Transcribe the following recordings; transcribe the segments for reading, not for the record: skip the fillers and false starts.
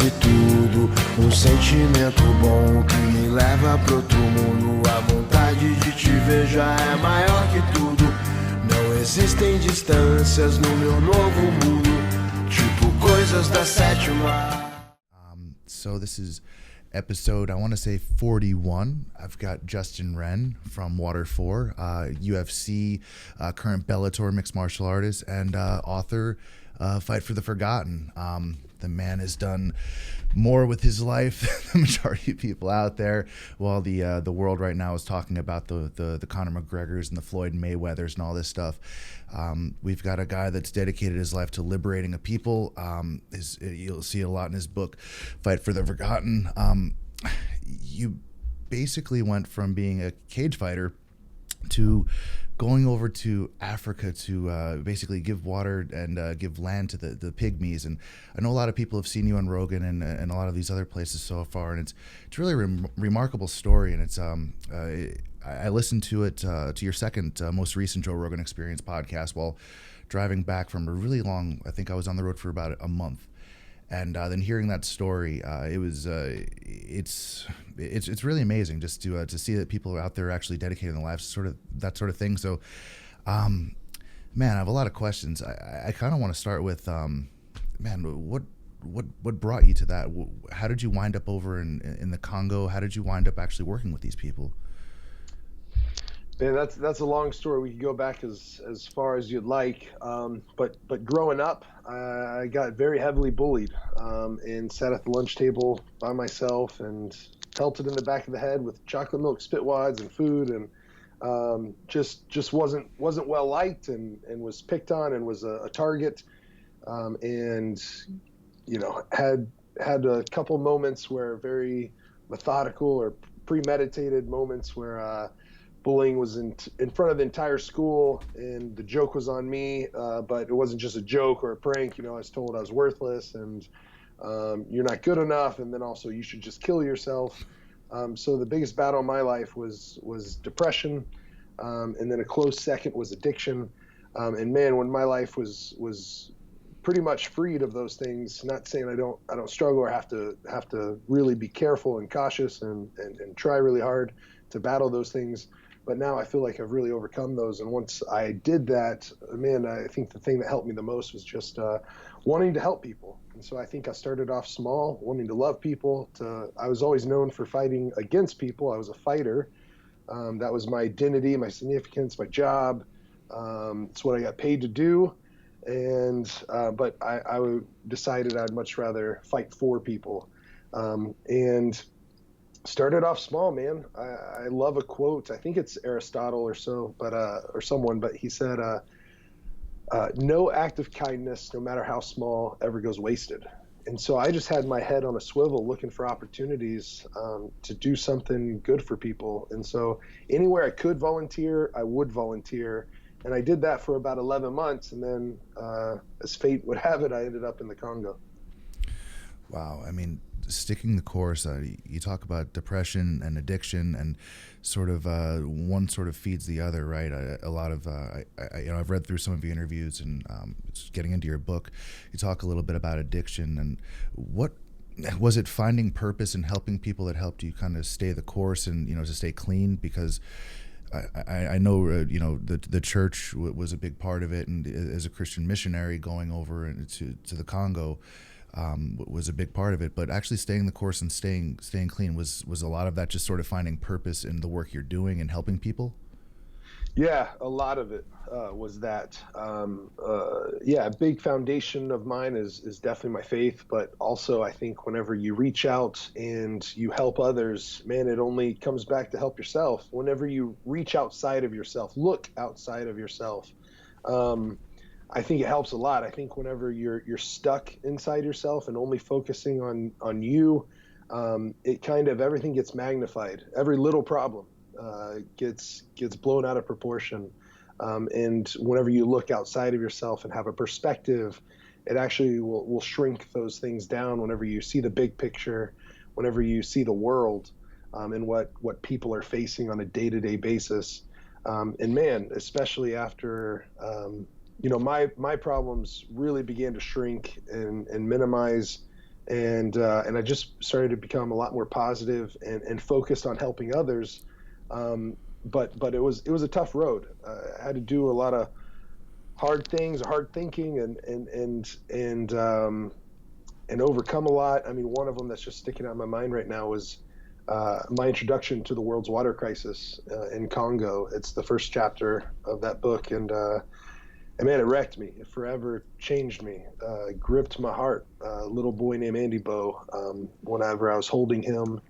esquece tudo. Um sentimento bom que leva pro outro mundo. A vontade de te ver já é maior que tudo. Não existem distâncias no meu novo mundo, tipo coisas da sétima. So this is episode, I want to say 41. I've got Justin Wren from Water 4, UFC, current Bellator mixed martial artist, and author, Fight for the Forgotten. The man has done more with his life than the majority of people out there. While the world right now is talking about the Conor McGregors and the Floyd Mayweathers and all this stuff, we've got a guy that's dedicated his life to liberating a people. You'll see a lot in his book, Fight for the Forgotten. You basically went from being a cage fighter to going over to Africa to basically give water and give land to the pygmies. And I know a lot of people have seen you on Rogan and a lot of these other places so far, and it's really a remarkable story. And it's I listened to it to your second most recent Joe Rogan Experience podcast while driving back from a really long. I think I was on the road for about a month. And then hearing that story, it's really amazing just to see that people are out there actually dedicating their lives to that sort of thing. So, man, I have a lot of questions. I kind of want to start with, what brought you to that? How did you wind up over in the Congo? How did you wind up actually working with these people? Man, that's a long story. We could go back as far as you'd like. But growing up, I got very heavily bullied and sat at the lunch table by myself and pelted in the back of the head with chocolate milk spit wads and food, and just wasn't well liked and was picked on and was a target. And had a couple moments where very methodical or premeditated moments where bullying was in front of the entire school, and the joke was on me, but it wasn't just a joke or a prank. I was told I was worthless and you're not good enough, and then also you should just kill yourself. So the biggest battle in my life was depression, and then a close second was addiction. And man, when my life was pretty much freed of those things, not saying I don't struggle or have to really be careful and cautious and try really hard to battle those things. But now I feel like I've really overcome those. And once I did that, man, I think the thing that helped me the most was just wanting to help people. And so I think I started off small, wanting to love people. I was always known for fighting against people. I was a fighter. That was my identity, my significance, my job. It's what I got paid to do. And but I decided I'd much rather fight for people. And started off small, man. I love a quote. I think it's Aristotle or so, or someone, but he said, no act of kindness, no matter how small, ever goes wasted. And so I just had my head on a swivel looking for opportunities to do something good for people. And so anywhere I could volunteer, I would volunteer. And I did that for about 11 months. And then as fate would have it, I ended up in the Congo. Wow. I mean, sticking the course, you talk about depression and addiction, and sort of one sort of feeds the other, right? A lot of I've read through some of your interviews and getting into your book. You talk a little bit about addiction, and what was it? Finding purpose and helping people that helped you kind of stay the course and to stay clean, because I know the church was a big part of it, and as a Christian missionary going over to the Congo. Was a big part of it, but actually staying the course and staying clean was a lot of that, just sort of finding purpose in the work you're doing and helping people. Yeah, a lot of it was that. A big foundation of mine is definitely my faith, but also I think whenever you reach out and you help others, man, it only comes back to help yourself. Whenever you reach outside of yourself, look outside of yourself, I think it helps a lot. I think whenever you're stuck inside yourself and only focusing on you, it kind of, everything gets magnified. Every little problem gets blown out of proportion. And whenever you look outside of yourself and have a perspective, it actually will shrink those things down. Whenever you see the big picture, whenever you see the world and what people are facing on a day-to-day basis. And man, especially after my problems really began to shrink and minimize and I just started to become a lot more positive and focused on helping others. But it was a tough road. I had to do a lot of hard things, hard thinking, and overcome a lot. I mean, one of them that's just sticking out in my mind right now was my introduction to the world's water crisis in Congo. It's the first chapter of that book, and man, it wrecked me. It forever changed me. Gripped my heart. A little boy named Andy Bo. Whenever I was holding him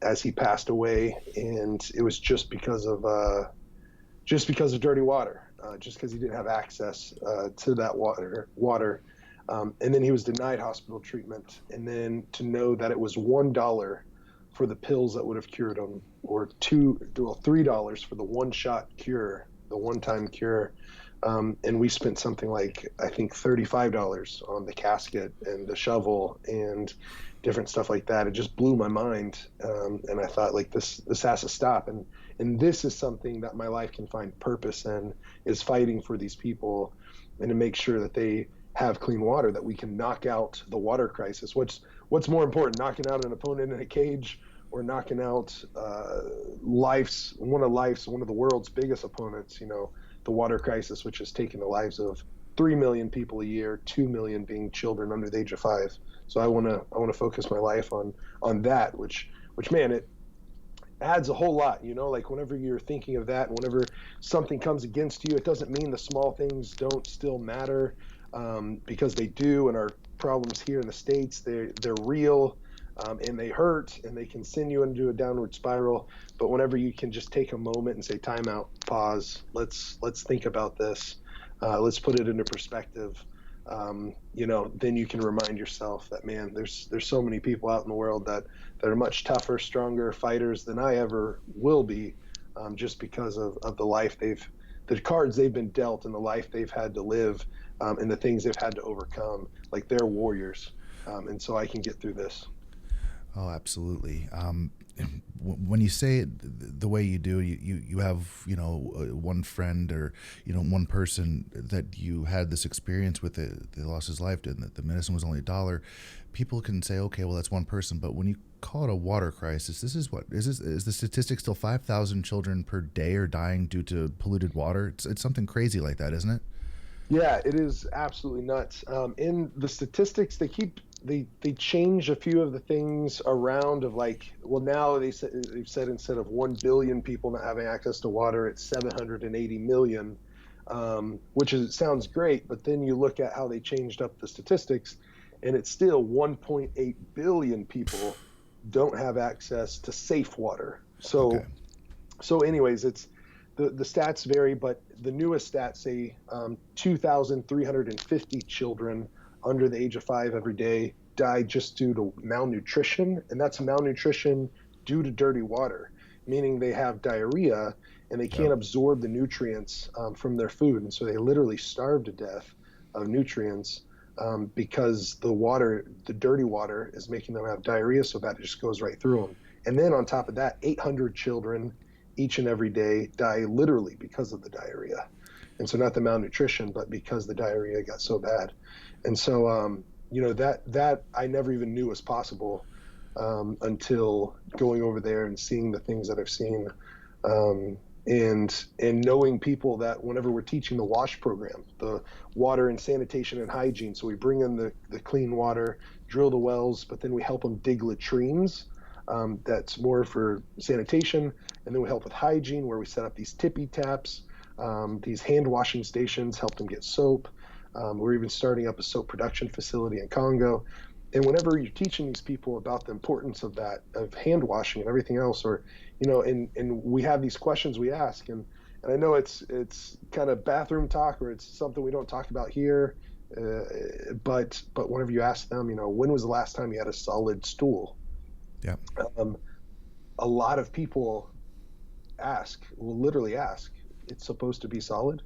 as he passed away, and it was just because of dirty water. Just because he didn't have access to that water. And then he was denied hospital treatment. And then to know that it was $1 for the pills that would have cured him, or $3 for the one-shot cure, the one-time cure. And we spent something like, I think, $35 on the casket and the shovel and different stuff like that. It just blew my mind. And I thought, like, this has to stop. And this is something that my life can find purpose in, is fighting for these people and to make sure that they have clean water, that we can knock out the water crisis. What's more important, knocking out an opponent in a cage, or knocking out one of the world's biggest opponents, the water crisis, which has taken the lives of 3 million people a year, 2 million being children under the age of 5. So I want to focus my life on that, which man, it adds a whole lot, like whenever you're thinking of that, and whenever something comes against you, it doesn't mean the small things don't still matter, because they do. And our problems here in the States, they're real, and they hurt, and they can send you into a downward spiral. But whenever you can just take a moment and say, time out, pause, let's think about this, let's put it into perspective, then you can remind yourself that, man, there's so many people out in the world that are much tougher, stronger fighters than I ever will be, just because of the life the cards they've been dealt, and the life they've had to live, and the things they've had to overcome. Like, they're warriors, and so I can get through this. Oh, absolutely. When you say it the way you do, you have, one friend, or, one person that you had this experience with, they lost his life, and the medicine was only $1. People can say, okay, well, that's one person. But when you call it a water crisis, this is the statistic still 5,000 children per day are dying due to polluted water? It's something crazy like that, isn't it? Yeah, it is absolutely nuts. In the statistics, they change a few of the things around, of like, well, now they've said instead of 1 billion people not having access to water, it's 780 million, which sounds great. But then you look at how they changed up the statistics, and it's still 1.8 billion people don't have access to safe water. So, Okay. So anyways, it's the stats vary, but the newest stats say 2,350 children under the age of 5 every day die just due to malnutrition, and that's malnutrition due to dirty water, meaning they have diarrhea and they can't absorb the nutrients from their food, and so they literally starve to death of nutrients, because the dirty water is making them have diarrhea so bad it just goes right through them. And then on top of that, 800 children each and every day die literally because of the diarrhea. And so not the malnutrition, but because the diarrhea got so bad. And so, that I never even knew was possible until going over there and seeing the things that I've seen, and knowing people that whenever we're teaching the WASH program, the water and sanitation and hygiene, so we bring in the clean water, drill the wells, but then we help them dig latrines. That's more for sanitation. And then we help with hygiene, where we set up these tippy taps, these hand washing stations, help them get soap. We're even starting up a soap production facility in Congo. And whenever you're teaching these people about the importance of that, of hand washing and everything else, or, and we have these questions we ask, and I know it's kind of bathroom talk, or it's something we don't talk about here, but whenever you ask them, when was the last time you had a solid stool? Yeah. A lot of people will literally ask, it's supposed to be solid?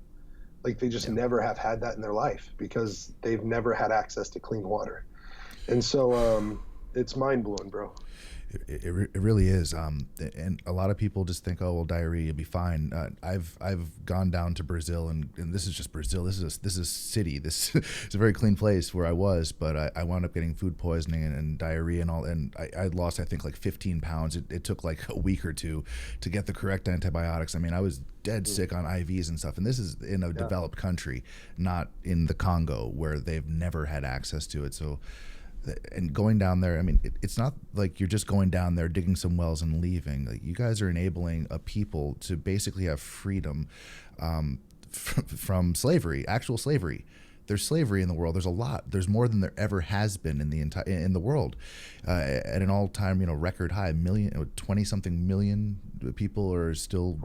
Like, they just never have had that in their life because they've never had access to clean water. And so it's mind-blowing, bro. It really is, and a lot of people just think, oh well, diarrhea, you'll be fine. I've gone down to Brazil, and this is just Brazil. This is a city. This is a very clean place where I was, but I wound up getting food poisoning and diarrhea and all, and I lost I think like 15 pounds. It took like a week or two to get the correct antibiotics. I mean, I was dead sick on IVs and stuff, and this is in a developed country, not in the Congo where they've never had access to it. So. And going down there, I mean, it's not like you're just going down there, digging some wells and leaving. Like, you guys are enabling a people to basically have freedom from slavery, actual slavery. There's slavery in the world. There's a lot. There's more than there ever has been in the world, at an all-time record high. 20-something million people are still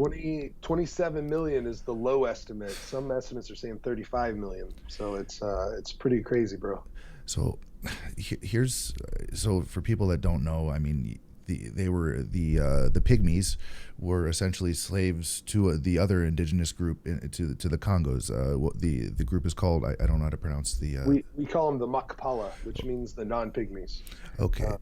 27 million is the low estimate. Some estimates are saying 35 million. So it's pretty crazy, bro. So so for people that don't know, I mean, the pygmies were essentially slaves to the other indigenous group to the Congos. The group is called, I don't know how to pronounce the. We call them the Makpala, which means the non-pygmies. Okay.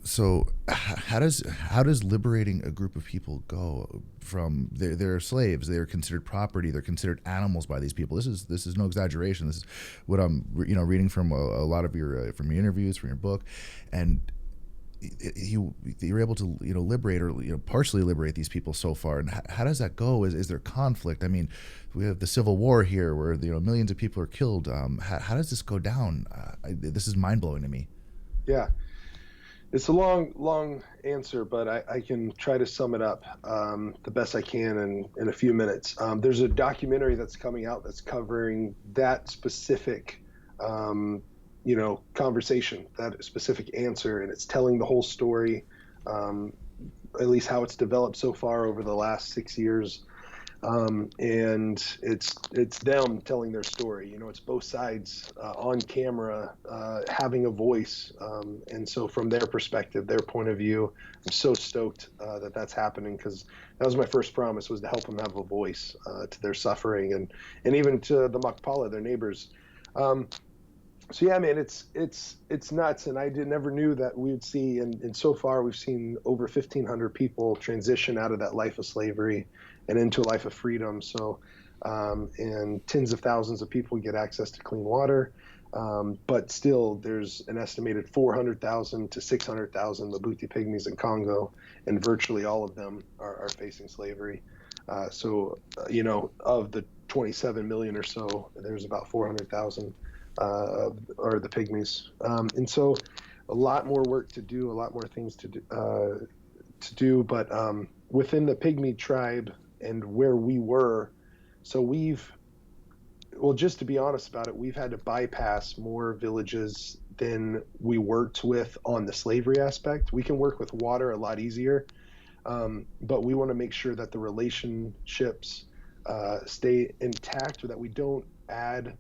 So how does liberating a group of people go from they're slaves, they're considered property, they're considered animals by these people? This is no exaggeration. This is what I'm reading from a lot of your from your interviews, from your book, and you're able to liberate or partially liberate these people so far. And how does that go? Is there conflict? I mean, we have the Civil War here where millions of people are killed. How does this go down? This is mind blowing to me. Yeah. It's a long answer, but I can try to sum it up the best I can in a few minutes. There's a documentary that's coming out that's covering that specific, conversation, that specific answer, and it's telling the whole story, at least how it's developed so far over the last 6 years. And it's them telling their story. It's both sides on camera having a voice, and so from their perspective, their point of view, I'm so stoked that that's happening, because that was my first promise, was to help them have a voice to their suffering, and even to the Makpala, their neighbors. So yeah, man, it's nuts, and I never knew that we would see, and so far we've seen over 1,500 people transition out of that life of slavery and into a life of freedom. So, and tens of thousands of people get access to clean water, but still there's an estimated 400,000 to 600,000 Mabuti Pygmies in Congo, and virtually all of them are facing slavery. So, of the 27 million or so, there's about 400,000 are the Pygmies. And so a lot more work to do, a lot more things to do, but within the Pygmy tribe and where we were, so just to be honest about it, we've had to bypass more villages than we worked with on the slavery aspect. We can work with water a lot easier, but we want to make sure that the relationships stay intact, or that we don't add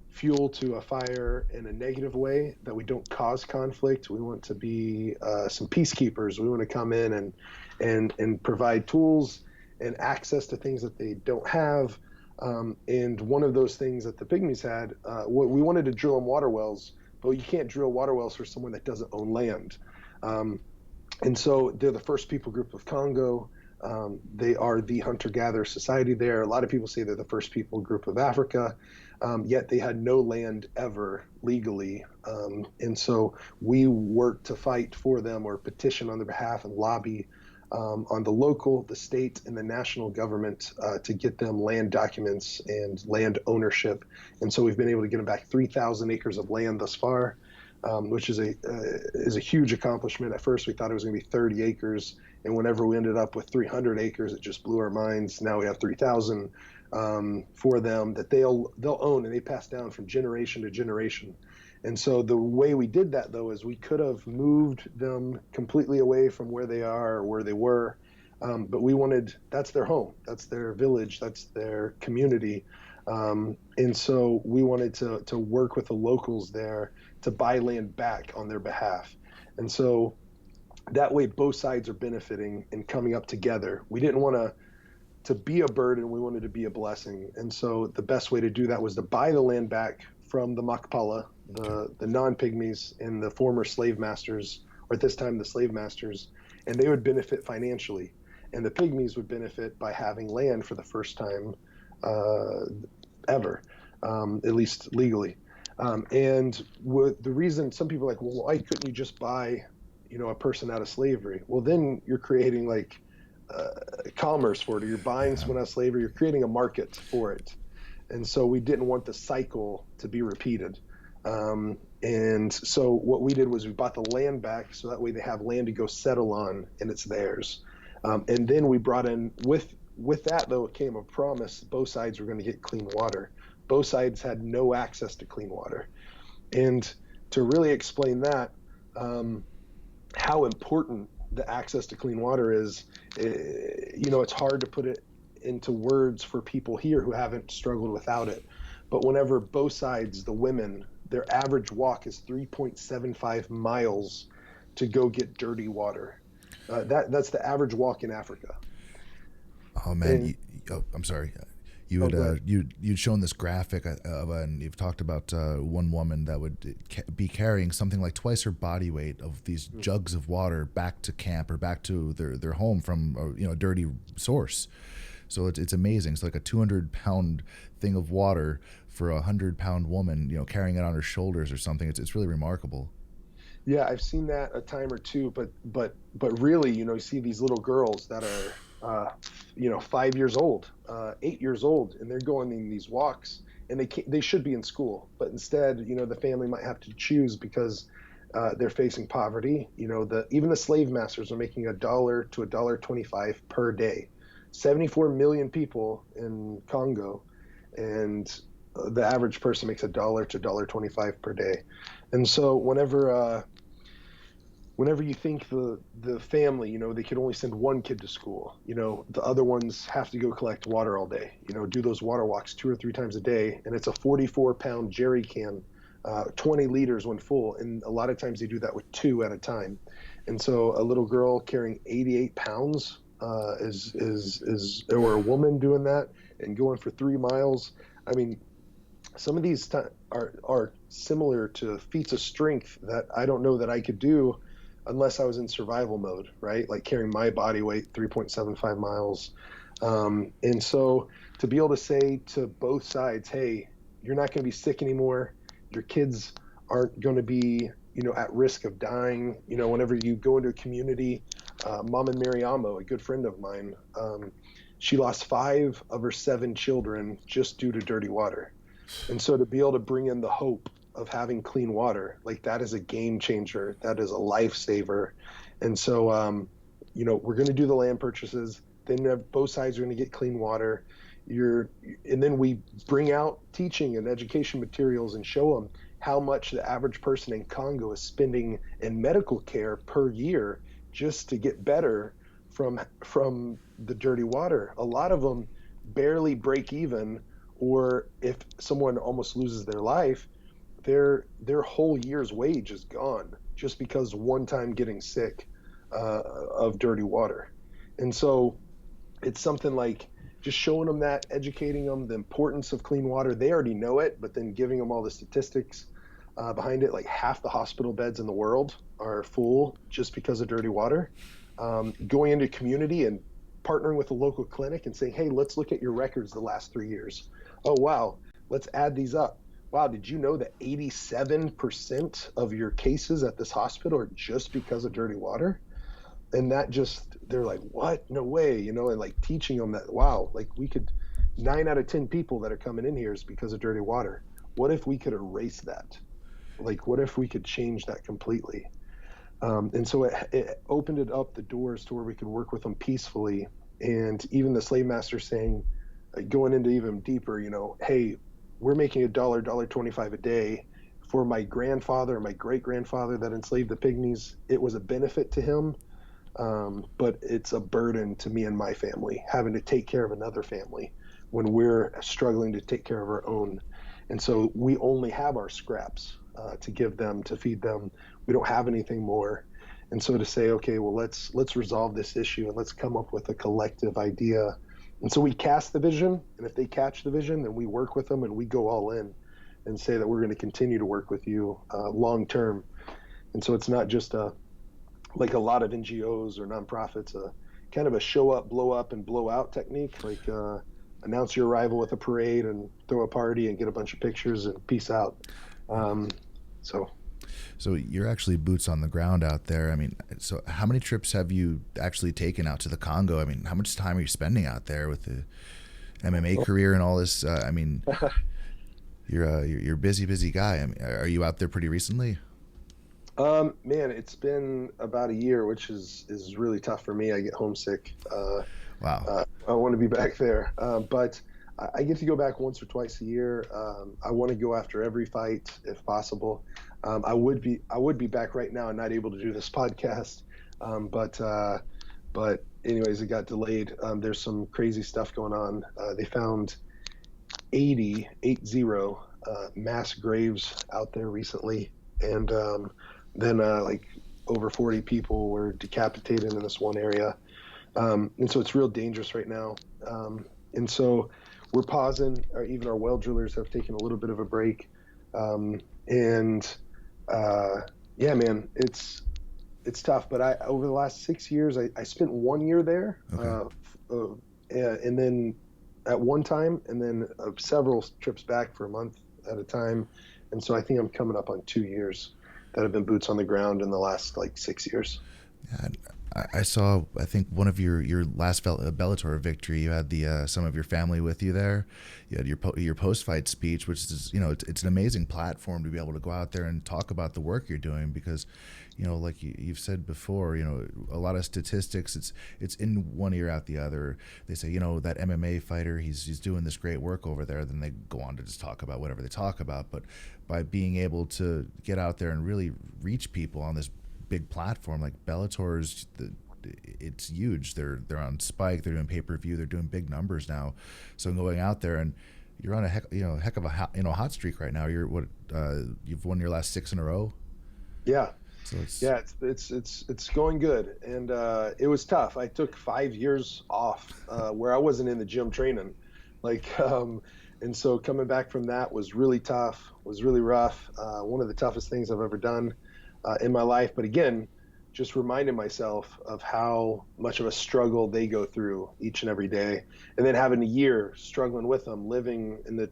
fuel to a fire in a negative way, that we don't cause conflict. We want to be some peacekeepers. We want to come in and provide tools and access to things that they don't have. And one of those things that the Pygmies had, we wanted to drill them water wells, but you can't drill water wells for someone that doesn't own land. And so they're the first people group of Congo. They are the hunter-gatherer society there. A lot of people say they're the first people group of Africa, yet they had no land ever legally. And so we worked to fight for them, or petition on their behalf and lobby on the local, the state, and the national government to get them land documents and land ownership. And so we've been able to get them back 3,000 acres of land thus far, which is a huge accomplishment. At first we thought it was going to be 30 acres. And whenever we ended up with 300 acres, it just blew our minds. Now we have 3,000 for them that they'll own, and they pass down from generation to generation. And so the way we did that, though, is we could have moved them completely away from where they are or where they were, but we wanted, that's their home, that's their village, that's their community. And so we wanted to work with the locals there to buy land back on their behalf. And so that way both sides are benefiting and coming up together. We didn't want to be a burden, we wanted to be a blessing. And so the best way to do that was to buy the land back from the Makpala, the non-pygmies and the former slave masters or at this time the slave masters, and they would benefit financially, and the pygmies would benefit by having land for the first time ever, at least legally. And the reason some people are like, well, why couldn't you just buy, a person out of slavery? Well, then you're creating like commerce for it, or you're buying someone out of slavery, you're creating a market for it. And so we didn't want the cycle to be repeated. And so what we did was we bought the land back so that way they have land to go settle on and it's theirs. And then we brought in, with that though, it came a promise both sides were going to get clean water. Both sides had no access to clean water. And to really explain that, how important the access to clean water is, it's hard to put it into words for people here who haven't struggled without it. But whenever both sides, the women, their average walk is 3.75 miles to go get dirty water. That's the average walk in Africa. Oh man, I'm sorry. You'd shown this graphic and you've talked about one woman that would be carrying something like twice her body weight of these jugs of water back to camp or back to their home from a dirty source. So it's amazing. It's like a 200-pound thing of water for a 100-pound woman, carrying it on her shoulders or something. It's really remarkable. Yeah, I've seen that a time or two, but really, you see these little girls that are 5 years old, 8 years old, and they're going in these walks, and they should be in school, but instead, the family might have to choose because they're facing poverty. Even the slave masters are making $1 to $1.25 per day. 74 million people in Congo, and the average person makes $1 to $1.25 per day. And so whenever you think the family, they could only send one kid to school, the other ones have to go collect water all day, do those water walks 2 or 3 times a day. And it's a 44-pound jerry can, 20 liters when full. And a lot of times they do that with 2 at a time. And so a little girl carrying 88 pounds or a woman doing that and going for 3 miles. I mean, some of these are similar to feats of strength that I don't know that I could do unless I was in survival mode, right? Like carrying my body weight 3.75 miles. And so to be able to say to both sides, hey, you're not going to be sick anymore. Your kids aren't going to be, at risk of dying. Whenever you go into a community, Mama Mariamo, a good friend of mine, she lost 5 of her 7 children just due to dirty water. And so to be able to bring in the hope of having clean water, like that is a game changer. That is a lifesaver. And so, we're going to do the land purchases. Then both sides are going to get clean water. And then we bring out teaching and education materials and show them how much the average person in Congo is spending in medical care per year just to get better from the dirty water. A lot of them barely break even, or if someone almost loses their life, their whole year's wage is gone just because one time getting sick of dirty water. And so it's something like just showing them that, educating them the importance of clean water. They already know it, but then giving them all the statistics behind it. Like half the hospital beds in the world are full just because of dirty water. Going into community and partnering with a local clinic and saying, hey, let's look at your records the last 3 years. Oh, wow, let's add these up. Wow, did you know that 87% of your cases at this hospital are just because of dirty water? And that they're like, what? No way, and like teaching them that, wow, like 9 out of 10 people that are coming in here is because of dirty water. What if we could erase that? Like, what if we could change that completely? And so it opened it up the doors to where we could work with them peacefully. And even the slave master saying, going into even deeper, hey, we're making $1, $1.25 a day. For my grandfather, my great-grandfather that enslaved the pygmies, it was a benefit to him, but it's a burden to me and my family, having to take care of another family when we're struggling to take care of our own. And so we only have our scraps to give them, to feed them. We don't have anything more. And so to say, okay, well, let's resolve this issue and let's come up with a collective idea. And so we cast the vision, and if they catch the vision, then we work with them and we go all in and say that we're going to continue to work with you long term. And so it's not just a like a lot of NGOs or nonprofits, kind of a show up, blow up, and blow out technique. Like announce your arrival with a parade and throw a party and get a bunch of pictures and peace out. Um, so So you're actually boots on the ground out there. I mean, so how many trips have you actually taken out to the Congo? I mean, how much time are you spending out there with the MMA career and all this? I mean, you're a busy guy. I mean, are you out there pretty recently? Man, it's been about a year, which is really tough for me. I get homesick. Wow. I want to be back there, but I get to go back once or twice a year. I want to go after every fight if possible. I would be back right now and not able to do this podcast, but anyways, it got delayed. There's some crazy stuff going on. They found 80 mass graves out there recently, and then like over 40 people were decapitated in this one area. And so it's real dangerous right now. And so we're pausing, or even our well drillers have taken a little bit of a break. Yeah, man, it's tough. But over the last 6 years, I spent 1 year there, Okay. and then at one time, and then several trips back for a month at a time. And so I think I'm coming up on 2 years that have been boots on the ground in the last like 6 years. Yeah, I saw. I think one of your last Bellator victory, you had the some of your family with you there. You had your post fight speech, which is it's an amazing platform to be able to go out there and talk about the work you're doing because, like you've said before, a lot of statistics. It's in one ear out the other. They say that MMA fighter, he's doing this great work over there. Then they go on to just talk about whatever they talk about. But by being able to get out there and really reach people on this big platform like Bellator's, it's huge. They're on Spike. They're doing pay-per-view. They're doing big numbers now. So going out there and you're on a heck of a hot streak right now. You've won your last 6 in a row. Yeah. So it's going good, and it was tough. I took 5 years off where I wasn't in the gym training, and so coming back from that was really tough. Was really rough. One of the toughest things I've ever done in my life. But again, just reminding myself of how much of a struggle they go through each and every day, and then having a year struggling with them, living in the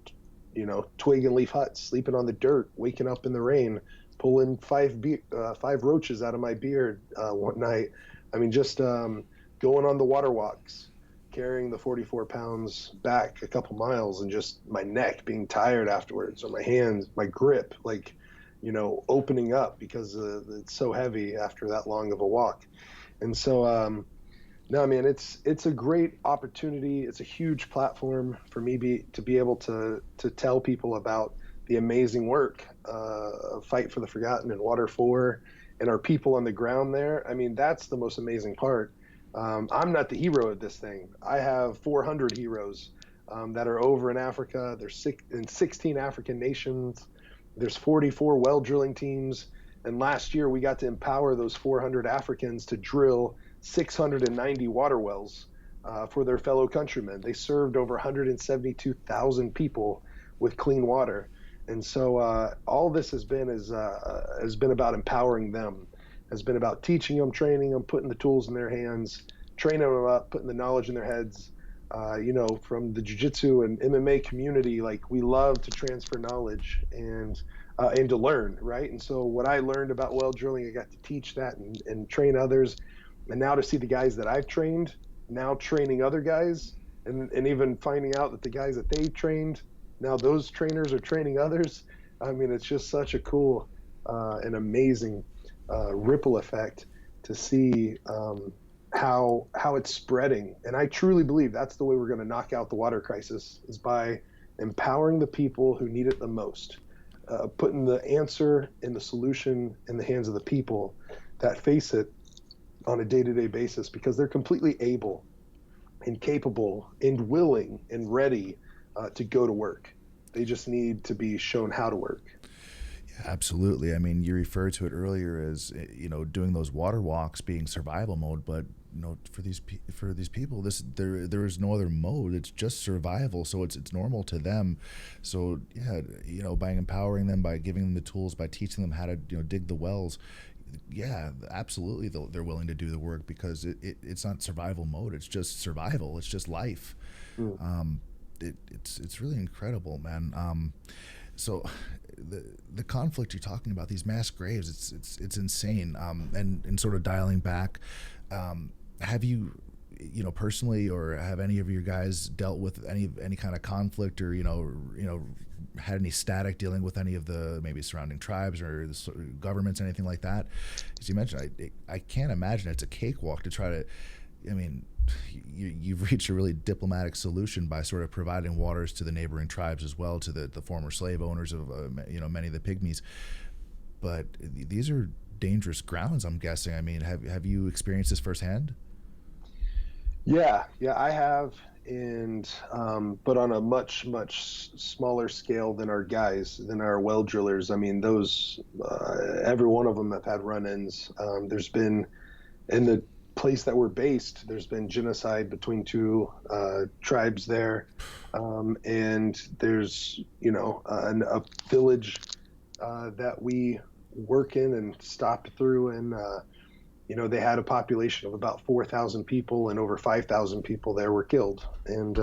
twig and leaf huts, sleeping on the dirt, waking up in the rain, pulling five roaches out of my beard one night. I mean, just going on the water walks, carrying the 44 pounds back a couple miles, and just my neck being tired afterwards, or my hands, my grip, opening up because it's so heavy after that long of a walk. And so, no, man, it's a great opportunity. It's a huge platform for me to be able to tell people about the amazing work of Fight for the Forgotten and Water 4 and our people on the ground there. I mean, that's the most amazing part. I'm not the hero of this thing. I have 400 heroes that are over in Africa. They're in 16 African nations. There's 44 well drilling teams. And last year we got to empower those 400 Africans to drill 690 water wells for their fellow countrymen. They served over 172,000 people with clean water. And so all this has been about empowering them, has been about teaching them, training them, putting the tools in their hands, training them up, putting the knowledge in their heads. From the jiu-jitsu and MMA community, like, we love to transfer knowledge and to learn, right? And so what I learned about well drilling, I got to teach that and train others. And now to see the guys that I've trained now training other guys, and even finding out that the guys that they trained, now those trainers are training others. I mean, it's just such a cool and amazing ripple effect to see how it's spreading. And I truly believe that's the way we're going to knock out the water crisis, is by empowering the people who need it the most, putting the answer and the solution in the hands of the people that face it on a day-to-day basis, because they're completely able and capable and willing and ready to go to work. They just need to be shown how to work. Yeah, absolutely. I mean, you referred to it earlier as doing those water walks being survival mode, but for these people, there is no other mode. It's just survival, so it's normal to them. So yeah, by empowering them, by giving them the tools, by teaching them how to dig the wells, Yeah, absolutely. They're willing to do the work because it's not survival mode. It's just survival. It's just life. Mm. It's really incredible, man. So the conflict you're talking about, these mass graves, it's insane. And sort of dialing back, have you, personally, or have any of your guys dealt with any kind of conflict, or had any static dealing with any of the maybe surrounding tribes or the governments, anything like that? As you mentioned, I can't imagine it's a cakewalk to try to. I mean, you've reached a really diplomatic solution by sort of providing waters to the neighboring tribes as well, to the former slave owners of many of the pygmies. But these are dangerous grounds, I'm guessing. I mean, have you experienced this firsthand? Yeah, I have, and but on a much smaller scale than our guys, than our well drillers. I mean, those every one of them have had run-ins. There's been, in the place that we're based, there's been genocide between two tribes there, and there's a village that we work in and stop through, and they had a population of about 4,000 people, and over 5,000 people there were killed. And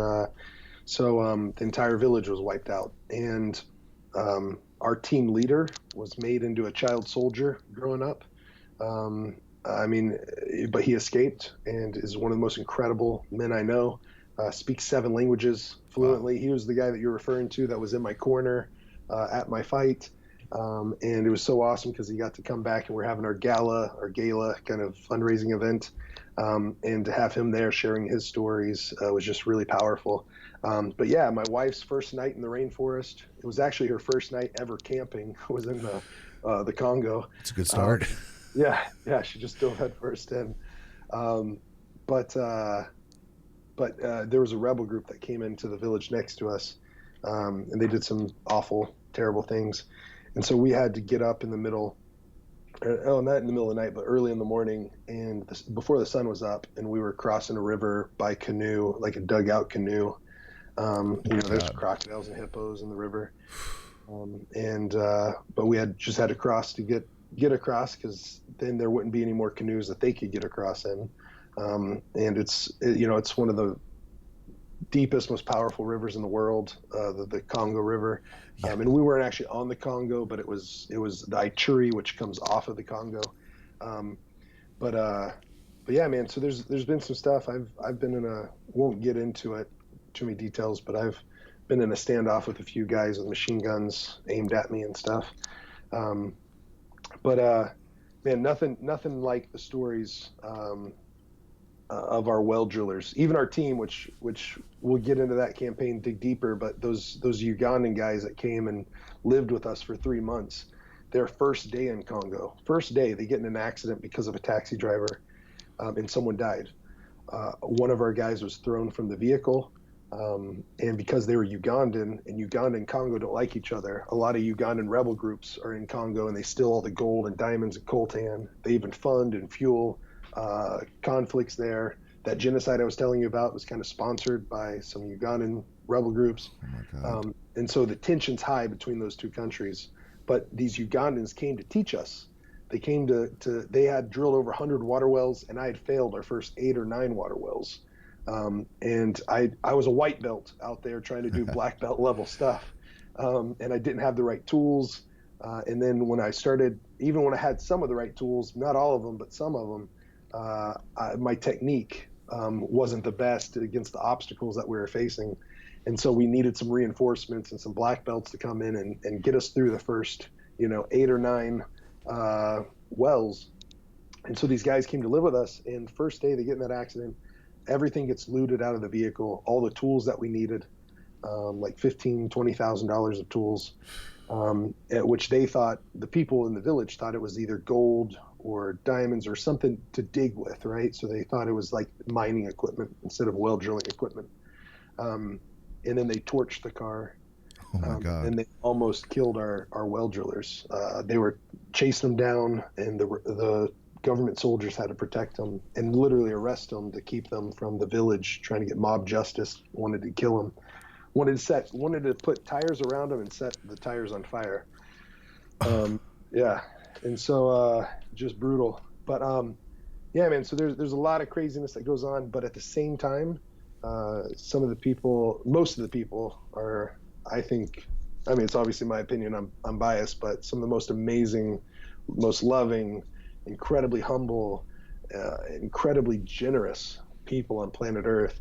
so the entire village was wiped out. And our team leader was made into a child soldier growing up. But he escaped and is one of the most incredible men I know. Speaks 7 languages fluently. Wow. He was the guy that you're referring to that was in my corner at my fight. And it was so awesome because he got to come back, and we're having our gala kind of fundraising event. And to have him there sharing his stories was just really powerful. But yeah, my wife's first night in the rainforest, it was actually her first night ever camping, was in the Congo. It's a good start. Yeah, she just dove head first in. But there was a rebel group that came into the village next to us, and they did some awful, terrible things. And so we had to get up in the middle, not in the middle of the night, but early in the morning, and before the sun was up, and we were crossing a river by canoe, like a dugout canoe. There's crocodiles and hippos in the river. But we had to cross to get across, because then there wouldn't be any more canoes that they could get across in. And it's one of the deepest, most powerful rivers in the world, the Congo River. Yeah. And we weren't actually on the Congo, but it was the Ituri, which comes off of the Congo. But yeah, man. So there's been some stuff. I've been won't get into it too many details, but I've been in a standoff with a few guys with machine guns aimed at me and stuff. But man, nothing like the stories of our well drillers, even our team, which we'll get into that campaign, dig deeper. But those Ugandan guys that came and lived with us for 3 months, their first day in Congo, they get in an accident because of a taxi driver, and someone died. One of our guys was thrown from the vehicle, and because they were Ugandan, and Uganda and Congo don't like each other, a lot of Ugandan rebel groups are in Congo, and they steal all the gold and diamonds and coltan. They even fund and fuel conflicts there. That genocide I was telling you about was kind of sponsored by some Ugandan rebel groups. Oh my God. And so the tension's high between those two countries. But these Ugandans came to teach us. They came they had drilled over 100 water wells, and I had failed our first 8 or 9 water wells. And I was a white belt out there trying to do black belt level stuff. And I didn't have the right tools. And then when I started, even when I had some of the right tools, not all of them, but some of them, my technique wasn't the best against the obstacles that we were facing. And so we needed some reinforcements and some black belts to come in and get us through the first, 8 or 9 wells. And so these guys came to live with us, and first day they get in that accident, everything gets looted out of the vehicle, all the tools that we needed, like $15,000, $20,000 of tools, which they thought, the people in the village thought it was either gold or diamonds or something to dig with, right? So they thought it was like mining equipment instead of well drilling equipment. And then they torched the car. Oh my God. And they almost killed our well drillers. They were chasing them down, and the government soldiers had to protect them and literally arrest them to keep them from the village, trying to get mob justice, wanted to kill them, wanted to put tires around them and set the tires on fire. Yeah. And so, just brutal. But yeah, man. So there's a lot of craziness that goes on, but at the same time, most of the people are, I think, I mean, it's obviously my opinion. I'm biased, but some of the most amazing, most loving, incredibly humble, incredibly generous people on planet Earth,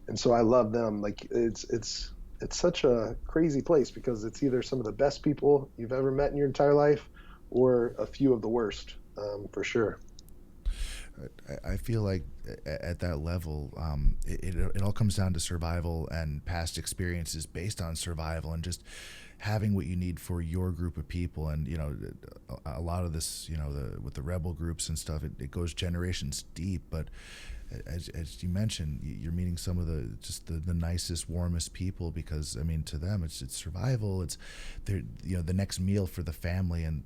and so I love them. Like it's such a crazy place because it's either some of the best people you've ever met in your entire life, or a few of the worst, for sure. I feel like at that level, it all comes down to survival and past experiences based on survival and just having what you need for your group of people. And, a lot of this, with the rebel groups and stuff, it goes generations deep. But as you mentioned, you're meeting some of the nicest, warmest people because, I mean, to them, it's survival. It's the next meal for the family. And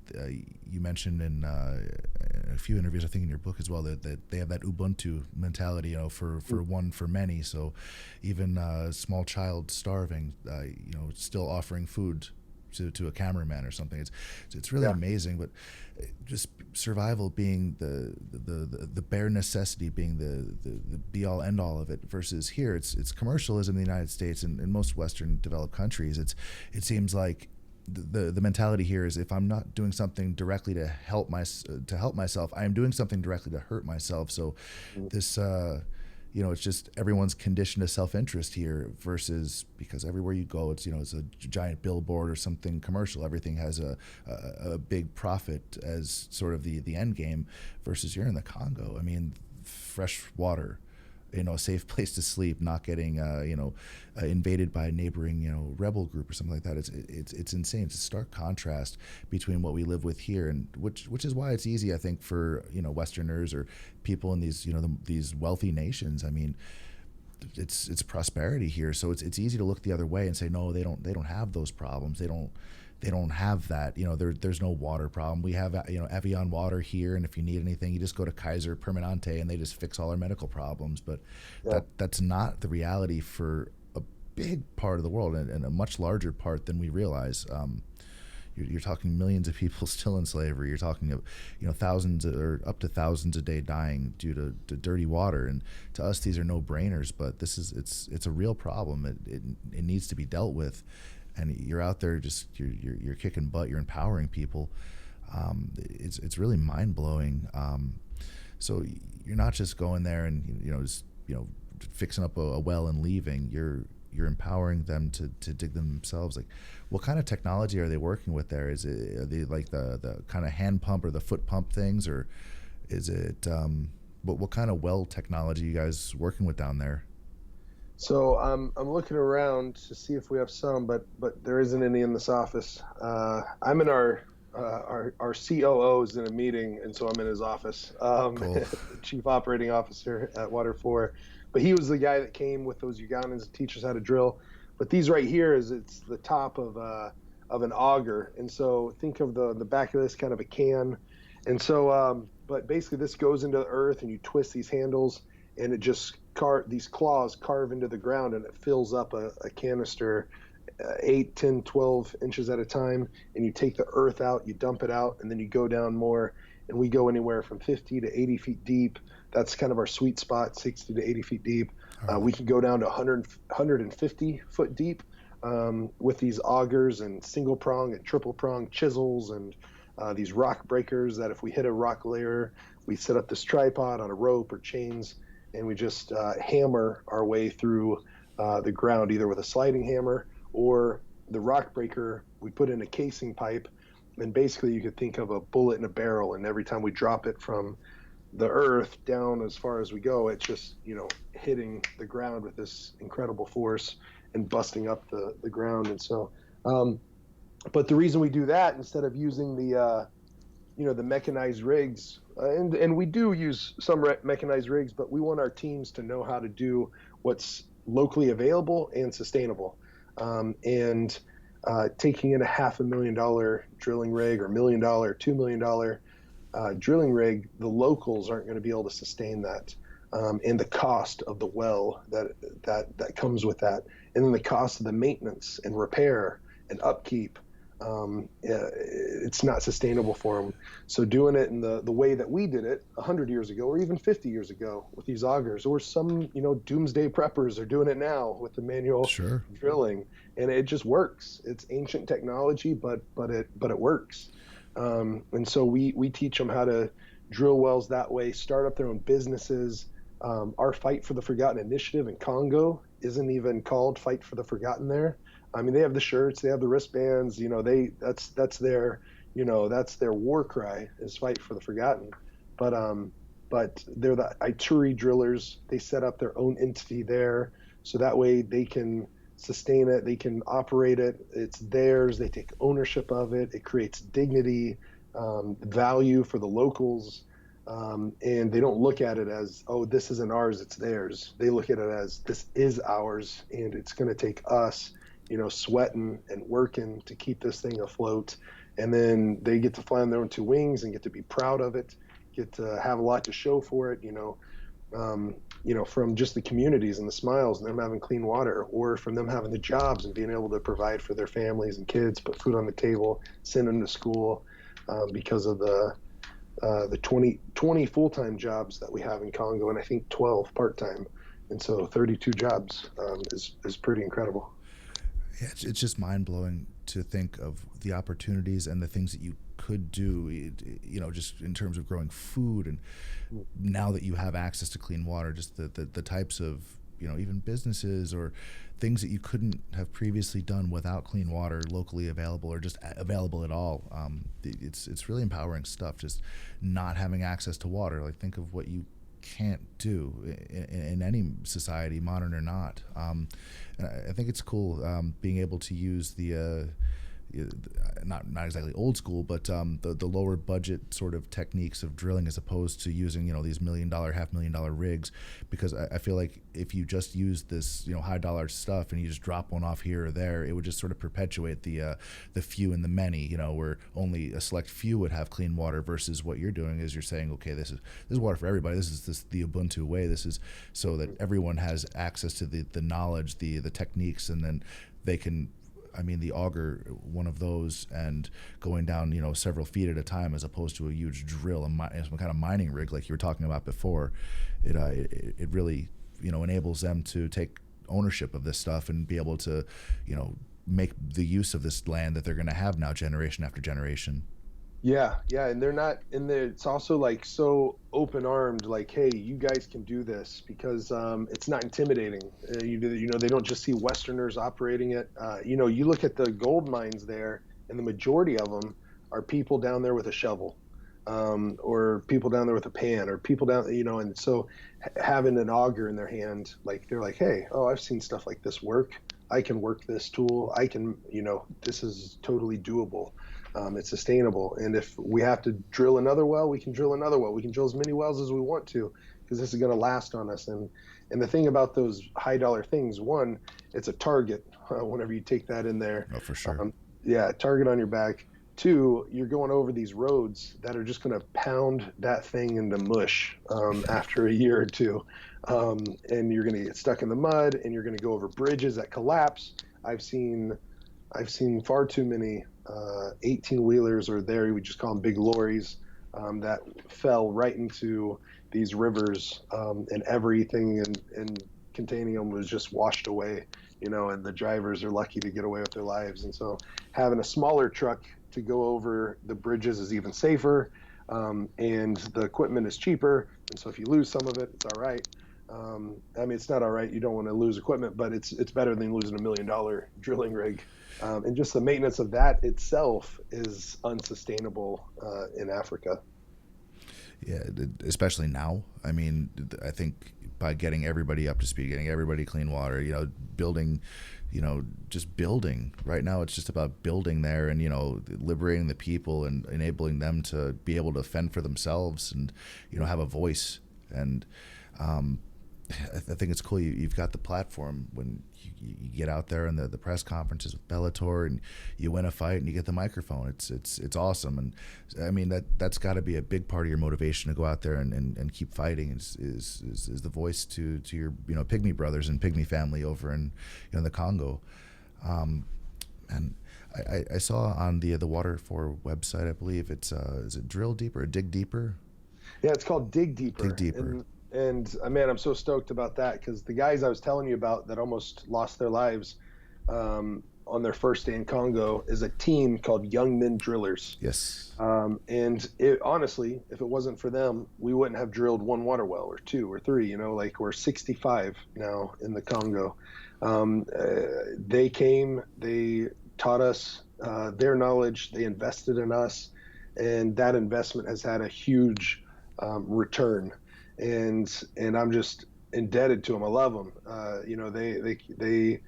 you mentioned in a few interviews, I think in your book as well, that they have that Ubuntu mentality, for one for many. So even a small child starving, still offering food to a cameraman or something. It's really amazing. But just survival being the bare necessity, being the be all end all of it, versus here it's commercialism in the United States and in most Western developed countries. It seems like the mentality here is if I'm not doing something directly to help myself, I am doing something directly to hurt myself. So this it's just everyone's conditioned to self-interest here versus because everywhere you go, it's a giant billboard or something commercial. Everything has a big profit as sort of the end game versus you're in the Congo. I mean, fresh water, a safe place to sleep, not getting invaded by a neighboring rebel group or something like that. It's insane. It's a stark contrast between what we live with here, and which is why it's easy, I think, for Westerners or people in these these wealthy nations. I mean, it's prosperity here, so it's easy to look the other way and say no, they don't have those problems. They don't have that. There's no water problem. We have Evian water here, and if you need anything, you just go to Kaiser Permanente, and they just fix all our medical problems. But that's not the reality for a big part of the world, and a much larger part than we realize. You're talking millions of people still in slavery. You're talking of thousands or up to thousands a day dying due to dirty water. And to us, these are no brainers, but it's a real problem. It needs to be dealt with. And you're out there just you're kicking butt. You're empowering people. It's really mind blowing. So you're not just going there and just fixing up a well and leaving. You're empowering them to dig themselves. Like, what kind of technology are they working with there? Are they like the kind of hand pump or the foot pump things, or is it what kind of well technology are you guys working with down there? So I'm looking around to see if we have some, but there isn't any in this office. I'm in our COO's in a meeting, and so I'm in his office. Cool. Chief Operating Officer at Water 4. But he was the guy that came with those Ugandans to teach us how to drill. But these right here it's the top of an auger, and so think of the back of this kind of a can, and so but basically this goes into the earth, and you twist these handles, and it just these claws carve into the ground, and it fills up a canister 8, 10, 12 inches at a time, and you take the earth out, you dump it out, and then you go down more, and we go anywhere from 50 to 80 feet deep. That's kind of our sweet spot, 60 to 80 feet deep. We can go down to 150 foot deep with these augers and single prong and triple prong chisels and these rock breakers that if we hit a rock layer, we set up this tripod on a rope or chains, and we just hammer our way through the ground, either with a sliding hammer or the rock breaker. We put in a casing pipe, and basically you could think of a bullet in a barrel, and every time we drop it from the earth down as far as we go, it's just hitting the ground with this incredible force and busting up the ground. And so but the reason we do that instead of using the the mechanized rigs, and we do use some mechanized rigs, but we want our teams to know how to do what's locally available and sustainable. And taking in a $500,000 drilling rig or $1 million, $2 million drilling rig, the locals aren't going to be able to sustain that, and the cost of the well that comes with that, and then the cost of the maintenance and repair and upkeep. it's not sustainable for them. So doing it in the way that we did it 100 years ago, or even 50 years ago with these augers, or some, doomsday preppers are doing it now with the manual Sure. drilling, and it just works. It's ancient technology, but it works. And so we teach them how to drill wells that way, start up their own businesses. Our Fight for the Forgotten initiative in Congo isn't even called Fight for the Forgotten there. I mean, they have the shirts, they have the wristbands, that's their, that's their war cry, is Fight for the Forgotten. But they're the Ituri drillers. They set up their own entity there, so that way they can sustain it, they can operate it. It's theirs. They take ownership of it. It creates dignity, value for the locals. And they don't look at it as, oh, this isn't ours, it's theirs. They look at it as, this is ours, and it's going to take us, sweating and working to keep this thing afloat. And then they get to fly on their own two wings and get to be proud of it, get to have a lot to show for it, from just the communities and the smiles and them having clean water, or from them having the jobs and being able to provide for their families and kids, put food on the table, send them to school, because of the 20 full-time jobs that we have in Congo, and I think 12 part-time. And so 32 jobs is pretty incredible. Yeah, it's just mind-blowing to think of the opportunities and the things that you could do, just in terms of growing food, and now that you have access to clean water, just the types of, even businesses or things that you couldn't have previously done without clean water locally available, or just available at all. It's really empowering stuff, just not having access to water. Like, think of what you can't do in any society, modern or not. And I think it's cool being able to use the not exactly old school, but the lower budget sort of techniques of drilling, as opposed to using these $1 million, $500,000 rigs, because I feel like if you just use this high dollar stuff and you just drop one off here or there, it would just sort of perpetuate the few and the many, where only a select few would have clean water, versus what you're doing is you're saying, okay, this is water for everybody. This is the Ubuntu way. This is so that everyone has access to the knowledge, the techniques, and then they can, the auger, one of those, and going down, several feet at a time, as opposed to a huge drill and some kind of mining rig like you were talking about before. It really, enables them to take ownership of this stuff and be able to, make the use of this land that they're going to have now, generation after generation. Yeah, and they're not in there. It's also like so open-armed, like, hey, you guys can do this, because it's not intimidating. They don't just see Westerners operating it. You look at the gold mines there, and the majority of them are people down there with a shovel, or people down there with a pan, or people down, and so having an auger in their hand, like, they're like, hey, oh, I've seen stuff like this work. I can work this tool. I can, this is totally doable. It's sustainable. And if we have to drill another well, we can drill another well. We can drill as many wells as we want to, because this is going to last on us. And the thing about those high dollar things, one, it's a target whenever you take that in there. Oh, for sure. Target on your back. Two, you're going over these roads that are just going to pound that thing into mush after a year or two. And you're going to get stuck in the mud, and you're going to go over bridges that collapse. I've seen far too many 18-wheelers, or there we just call them big lorries, that fell right into these rivers, and everything and containing them was just washed away, and the drivers are lucky to get away with their lives. And so having a smaller truck to go over the bridges is even safer, and the equipment is cheaper. And so if you lose some of it, it's all right. It's not all right. You don't want to lose equipment, but it's better than losing $1 million drilling rig. And just the maintenance of that itself is unsustainable in Africa. Yeah, especially now. I think by getting everybody up to speed, getting everybody clean water, building, just building. Right now, it's just about building there and, liberating the people and enabling them to be able to fend for themselves and, have a voice. And I think it's cool. You've got the platform when you get out there in the press conferences with Bellator, and you win a fight and you get the microphone. It's awesome. And that's got to be a big part of your motivation to go out there and keep fighting is the voice to your Pygmy brothers and Pygmy family over in the Congo. And I saw on the Water 4 website, I believe it's is it Drill Deeper or Dig Deeper? Yeah, it's called Dig Dig Deeper. Deeper. And man, I'm so stoked about that because the guys I was telling you about that almost lost their lives on their first day in Congo is a team called Young Men Drillers. Yes. And honestly, if it wasn't for them, we wouldn't have drilled one water well or two or three. You know, like we're 65 now in the Congo. They came, they taught us their knowledge, they invested in us, and that investment has had a huge return. And I'm just indebted to them. I love them. You know, they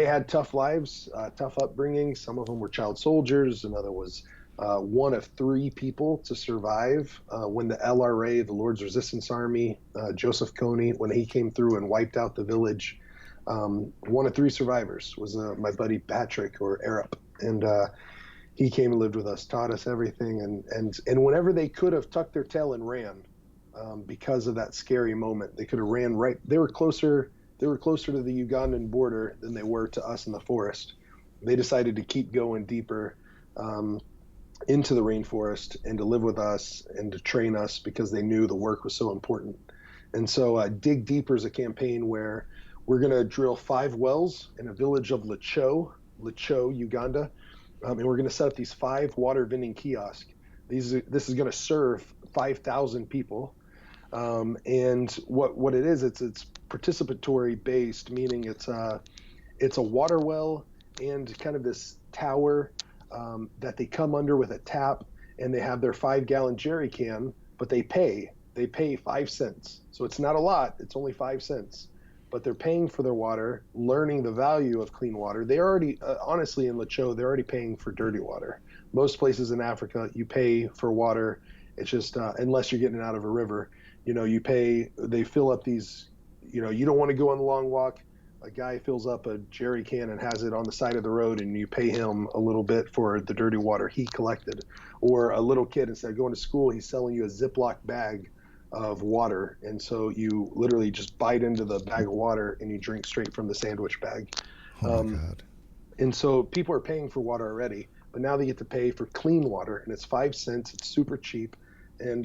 had tough lives, tough upbringing. Some of them were child soldiers. Another was one of three people to survive when the LRA, the Lord's Resistance Army, Joseph Kony, when he came through and wiped out the village. One of three survivors was my buddy Patrick, or Arab, and he came and lived with us, taught us everything. And whenever they could have tucked their tail and ran, because of that scary moment, they could have ran right. They were closer to the Ugandan border than they were to us in the forest. They decided to keep going deeper into the rainforest and to live with us and to train us because they knew the work was so important. And so Dig Deeper is a campaign where we're going to drill 5 wells in a village of Lacho, Uganda, and we're going to set up these 5 water vending kiosks. This is going to serve 5,000 people. And what it is, it's participatory based, meaning it's a water well and kind of this tower that they come under with a tap, and they have their 5-gallon jerry can, but they pay 5 cents. So it's not a lot, it's only 5 cents, but they're paying for their water, learning the value of clean water. They already, honestly, in Lacho, they're already paying for dirty water. Most places in Africa, you pay for water. It's just, unless you're getting it out of a river, you know, you pay, they fill up these, you know, you don't want to go on the long walk. A guy fills up a jerry can and has it on the side of the road, and you pay him a little bit for the dirty water he collected. Or a little kid, instead of going to school, he's selling you a Ziploc bag of water. And so you literally just bite into the bag of water and you drink straight from the sandwich bag. Oh my God. And so people are paying for water already, but now they get to pay for clean water, and it's 5 cents. It's super cheap. And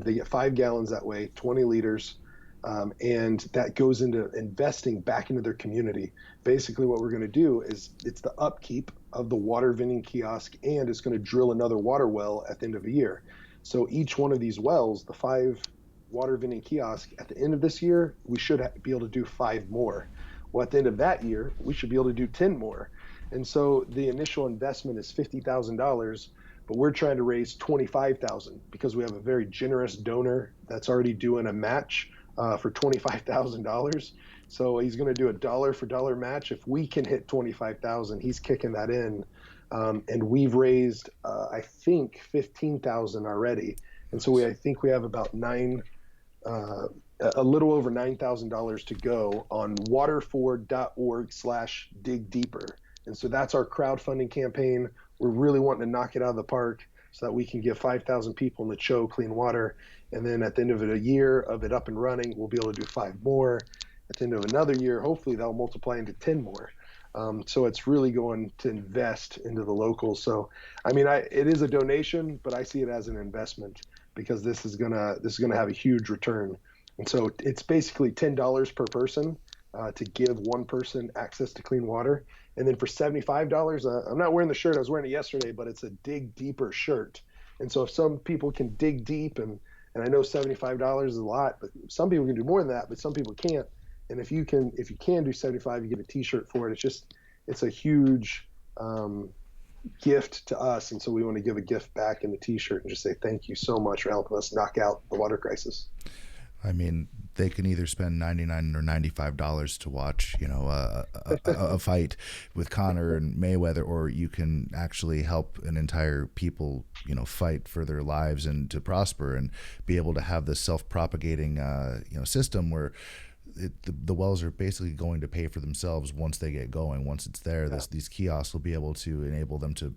they get 5 gallons that way, 20 liters. And that goes into investing back into their community. Basically what we're going to do is it's the upkeep of the water vending kiosk, and it's going to drill another water well at the end of the year. So each one of these wells, the 5 water vending kiosks, at the end of this year, we should be able to do 5 more. Well, at the end of that year, we should be able to do 10 more. And so the initial investment is $50,000, but we're trying to raise $25,000 because we have a very generous donor that's already doing a match for $25,000. So he's going to do a dollar for dollar match. If we can hit 25,000, he's kicking that in. And we've raised, I think, 15,000 already. And so I think we have about a little over $9,000 to go on water4.org/dig-deeper. And so that's our crowdfunding campaign. We're really wanting to knock it out of the park so that we can give 5,000 people in the Cho clean water. And then at the end of a year of it up and running, we'll be able to do 5 more. At the end of another year, hopefully that'll multiply into 10 more. So it's really going to invest into the locals. So, I mean, it is a donation, but I see it as an investment because this is gonna have a huge return. And so it's basically $10 per person to give one person access to clean water. And then for $75, I'm not wearing the shirt, I was wearing it yesterday, but it's a Dig Deeper shirt. And so if some people can dig deep, and I know $75 is a lot, but some people can do more than that, but some people can't. And if you can do 75, you get a t-shirt for it. It's a huge gift to us. And so we want to give a gift back in the t-shirt and just say, thank you so much for helping us knock out the water crisis. I mean, they can either spend $99 or $95 to watch, you know, a fight with Conor and Mayweather, or you can actually help an entire people, you know, fight for their lives and to prosper and be able to have this self-propagating, system where the wells are basically going to pay for themselves once they get going. Once it's there, these kiosks will be able to enable them to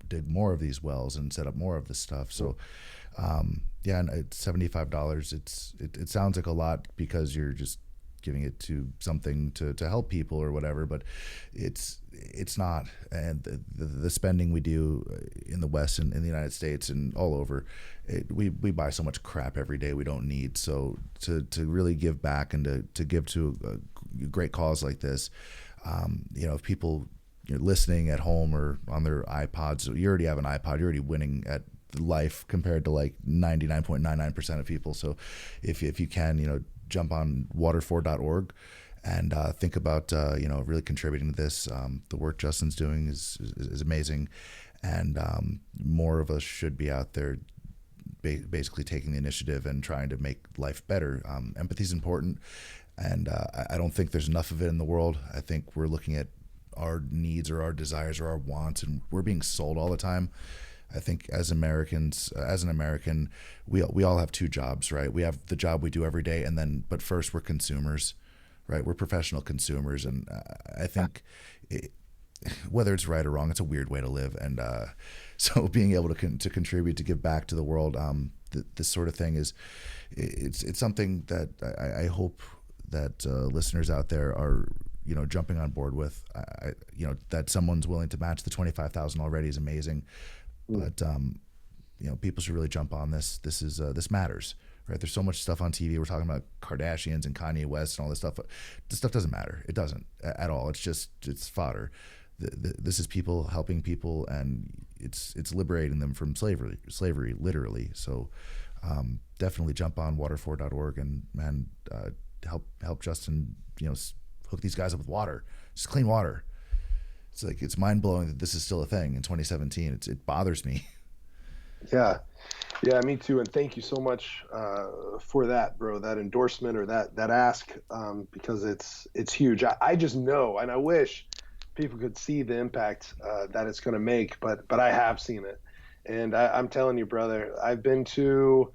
dig more of these wells and set up more of this stuff. So, and it's $75. It sounds like a lot because you're just giving it to something to help people or whatever, but it's not. And the spending we do in the West and in the United States and all over, we buy so much crap every day we don't need. So to really give back and to give to a great cause like this, if people, listening at home or on their iPods, you already have an iPod, you're already winning at life compared to like 99.99% of people. So if you can, jump on water4.org and think about really contributing to this. The work Justin's doing is amazing, and more of us should be out there basically taking the initiative and trying to make life better. Empathy is important, and I don't think there's enough of it in the world. I think we're looking at our needs or our desires or our wants, and we're being sold all the time. I think as Americans, as an American, we all have two jobs, right? We have the job we do every day, but first we're consumers, right? We're professional consumers, and I think whether it's right or wrong, it's a weird way to live. And so being able to contribute, to give back to the world, this sort of thing it's something that I hope that listeners out there are jumping on board with. That someone's willing to match the $25,000 already is amazing. But people should really jump on this. This matters, right? There's so much stuff on TV. We're talking about Kardashians and Kanye West and all this stuff. This stuff doesn't matter. It doesn't at all. It's fodder. This is people helping people, and it's liberating them from slavery, literally. So definitely jump on water4.org and help Justin, hook these guys up with water, just clean water. It's mind blowing that this is still a thing in 2017. It bothers me. Yeah, me too. And thank you so much for that, bro. That endorsement or that ask, because it's huge. I just know, and I wish people could see the impact that it's going to make. But I have seen it, and I'm telling you, brother, I've been to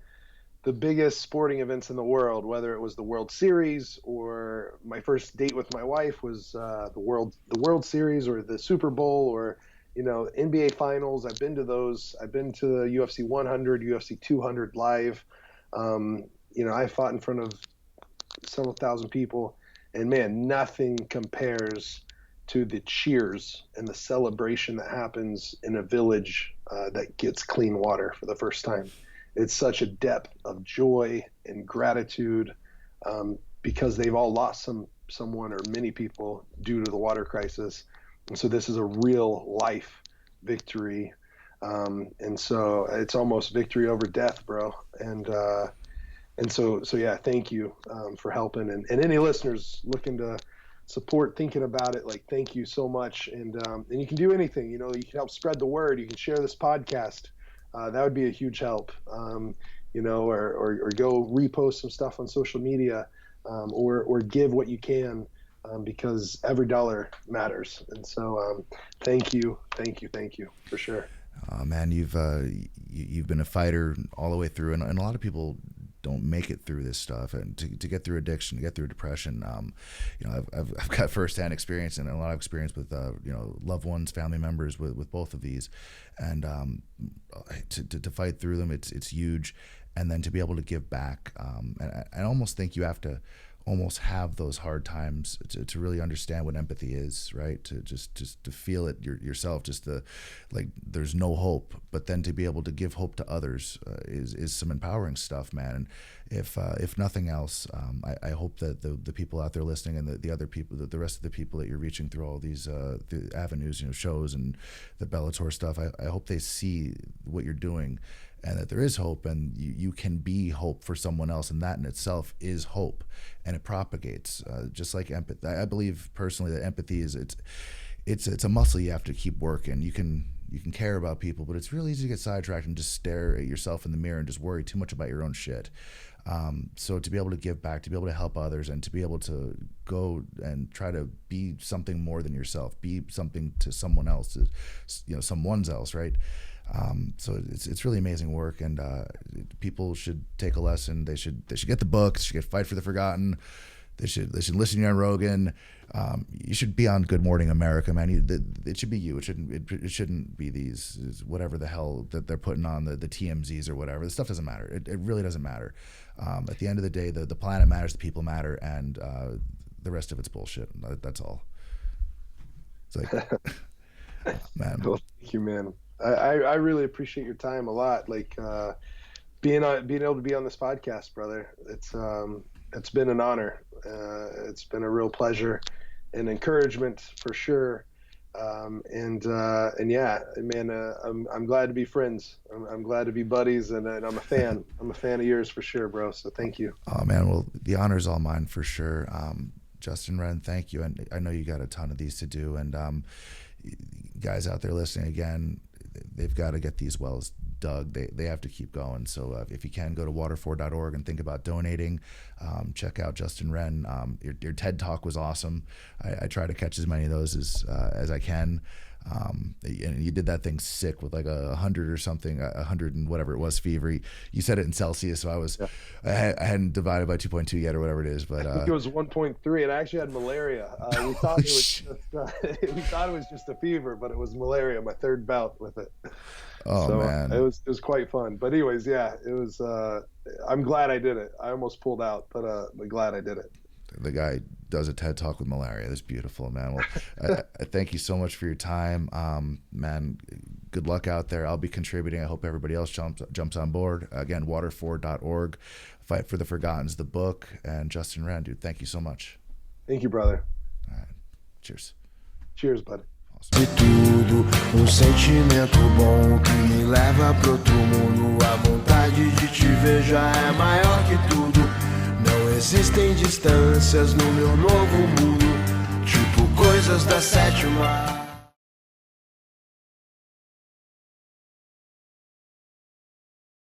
the biggest sporting events in the world, whether it was the World Series or my first date with my wife was the World Series or the Super Bowl or NBA Finals. I've been to those. I've been to the UFC 100, UFC 200 live. I fought in front of several thousand people, and man, nothing compares to the cheers and the celebration that happens in a village that gets clean water for the first time. It's such a depth of joy and gratitude because they've all lost someone or many people due to the water crisis. And so this is a real life victory. And so it's almost victory over death, bro. And so yeah, thank you for helping. And any listeners looking to support, thinking about it, thank you so much. And you can do anything, you can help spread the word. You can share this podcast. That would be a huge help, or go repost some stuff on social media, or give what you can, because every dollar matters. And so, thank you for sure. Man, you've been a fighter all the way through, and a lot of people don't make it through this stuff, and to get through addiction, to get through depression. I've got firsthand experience and a lot of experience with loved ones, family members with both of these, and to fight through them, it's huge. And then to be able to give back, and I almost think you have to almost have those hard times to really understand what empathy is, right? To just to feel it yourself, there's no hope, but then to be able to give hope to others is some empowering stuff, man. And if nothing else, I hope that the people out there listening and the other people, the rest of the people that you're reaching through all these the avenues, shows and the Bellator stuff, I hope they see what you're doing, and that there is hope, and you can be hope for someone else, and that in itself is hope, and it propagates, just like empathy. I believe personally that empathy is it's a muscle you have to keep working. You can care about people, but it's really easy to get sidetracked and just stare at yourself in the mirror and just worry too much about your own shit. So to be able to give back, to be able to help others, and to be able to go and try to be something more than yourself, be something to someone else, someone's else, right? So it's really amazing work, and people should take a lesson. They should get the book. They should get Fight for the Forgotten. They should listen to you on Rogan. You should be on Good Morning America, man. It should be you. It shouldn't be these whatever the hell that they're putting on the TMZs or whatever. The stuff doesn't matter. It really doesn't matter. At the end of the day, the planet matters, the people matter, and the rest of it's bullshit. That's all. It's like, man. Well, thank you, man. I really appreciate your time a lot. Like being able to be on this podcast, brother. It's been an honor. It's been a real pleasure and encouragement for sure. And yeah, man, I'm glad to be friends. I'm glad to be buddies, and I'm a fan. I'm a fan of yours for sure, bro. So thank you. Oh man, well the honor's all mine for sure. Justin Wren, thank you. And I know you got a ton of these to do, and guys out there listening, again, they've got to get these wells dug. They have to keep going. So if you can, go to water4.org and think about donating. Check out Justin Wren. Your TED Talk was awesome. I try to catch as many of those as I can. And you did that thing sick with like 100 or something, 100 and whatever it was fever. You said it in Celsius, so I hadn't divided by 2.2 yet or whatever it is, but I think it was 1.3, and I actually had malaria. We thought it was just a fever, but it was malaria. My third bout with it. Oh so man, it was quite fun. But anyways, yeah, it was. I'm glad I did it. I almost pulled out, but glad I did it. The guy does a TED Talk with malaria. That's beautiful, man. Well, I thank you so much for your time, man. Good luck out there. I'll be contributing. I hope everybody else jumps on board. Again, water4.org. Fight for the Forgotten's the book. And Justin Wren, dude, thank you so much. Thank you, brother. All right. Cheers. Cheers, buddy. De tudo, sentimento bom que me leva pro outro mundo. A vontade de te ver já é maior que tudo. Não existem distâncias no meu novo mundo, tipo coisas da sétima.